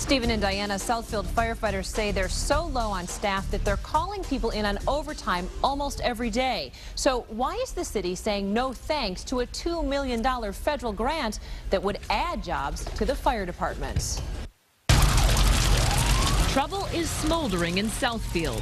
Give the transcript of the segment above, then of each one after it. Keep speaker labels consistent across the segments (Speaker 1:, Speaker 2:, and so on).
Speaker 1: Stephen and Diana, Southfield firefighters say they're so low on staff that they're calling people in on overtime almost every day. So why is the city saying no thanks to a $2 million federal grant that would add jobs to the fire departments?
Speaker 2: Trouble is smoldering in Southfield.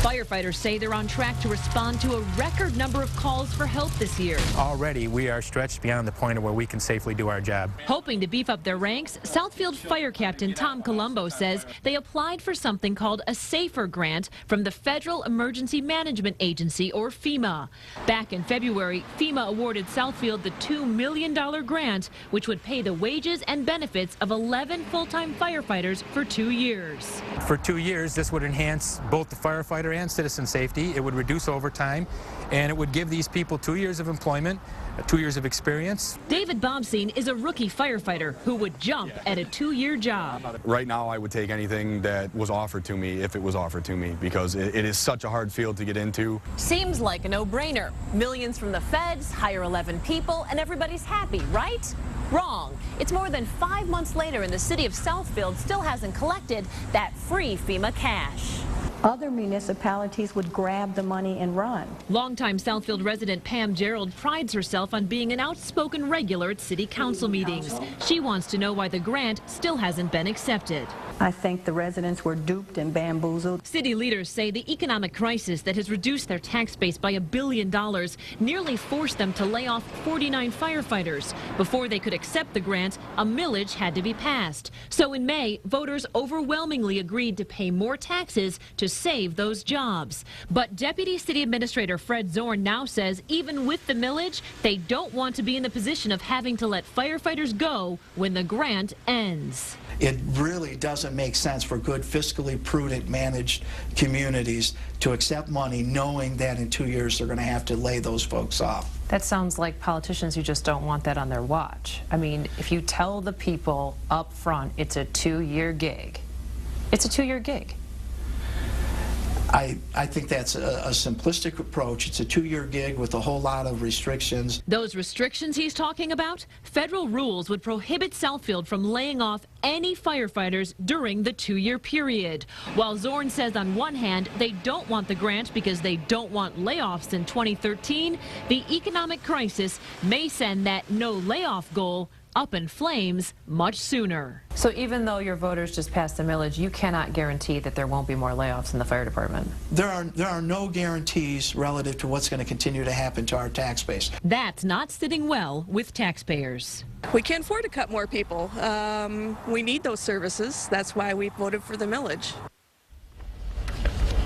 Speaker 2: Firefighters say they're on track to respond to a record number of calls for help this year.
Speaker 3: Already, we are stretched beyond the point of where we can safely do our job.
Speaker 2: Hoping to beef up their ranks, Southfield Fire Captain Tom Colombo says they applied for something called a SAFER grant from the Federal Emergency Management Agency, or FEMA. Back in February, FEMA awarded Southfield the $2 million grant, which would pay the wages and benefits of 11 full-time firefighters for 2 years.
Speaker 3: For 2 years, this would enhance both the firefighter and citizen safety. It would reduce overtime, and it would give these people 2 years of employment, 2 years of experience.
Speaker 2: David Bobstein is a rookie firefighter who would jump at a 2-year job.
Speaker 4: Right now, I would take anything that was offered to me if it was offered to me, because it is such a hard field to get into.
Speaker 1: Seems like a no-brainer. Millions from the feds, hire 11 people, and everybody's happy, right? Wrong. It's more than 5 months later, and the city of Southfield still hasn't collected that free FEMA cash.
Speaker 5: Other municipalities would grab the money and run.
Speaker 2: Longtime Southfield resident Pam Gerald prides herself on being an outspoken regular at city council meetings. She wants to know why the grant still hasn't been accepted.
Speaker 5: I think the residents were duped and bamboozled.
Speaker 2: City leaders say the economic crisis that has reduced their tax base by $1 billion nearly forced them to lay off 49 firefighters. Before they could accept the grant, a millage had to be passed. So in May, voters overwhelmingly agreed to pay more taxes to save those jobs. But Deputy City Administrator Fred Zorn now says even with the millage, they don't want to be in the position of having to let firefighters go when the grant ends.
Speaker 6: It really doesn't make sense for good, fiscally prudent, managed communities to accept money knowing that in 2 years they're going to have to lay those folks off.
Speaker 1: That sounds like politicians who just don't want that on their watch. I mean, if you tell the people up front it's a 2-year gig, it's a 2-year gig.
Speaker 6: I think that's a simplistic approach. It's a 2-year gig with a whole lot of restrictions.
Speaker 2: Those restrictions he's talking about? Federal rules would prohibit Southfield from laying off any firefighters during the 2-year period. While Zorn says on one hand they don't want the grant because they don't want layoffs in 2013, the economic crisis may send that no layoff goal up in flames much sooner.
Speaker 1: So even though your voters just passed the millage, you cannot guarantee that there won't be more layoffs in the fire department?
Speaker 6: There are no guarantees relative to what's going to continue to happen to our tax base.
Speaker 2: That's not sitting well with taxpayers.
Speaker 7: We can't afford to cut more people. We need those services. That's why we voted for the millage.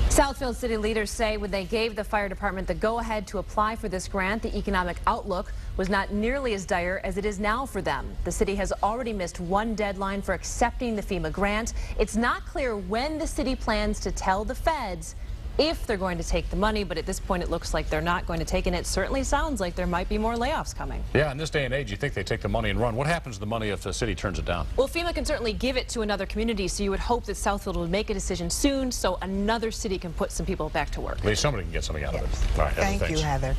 Speaker 1: Southfield city leaders say when they gave the fire department the go-ahead to apply for this grant, the economic outlook was not nearly as dire as it is now for them. The city has already missed one deadline for accepting the FEMA grant. It's not clear when the city plans to tell the feds if they're going to take the money, but at this point it looks like they're not going to take it. It certainly sounds like there might be more layoffs coming.
Speaker 8: Yeah, in this day and age, you think they take the money and run. What happens to the money if the city turns it down?
Speaker 1: Well, FEMA can certainly give it to another community, so you would hope that Southfield would make a decision soon so another city can put some people back to work.
Speaker 8: At least somebody can get something out of it. All right, Heather,
Speaker 9: Thank you, Heather.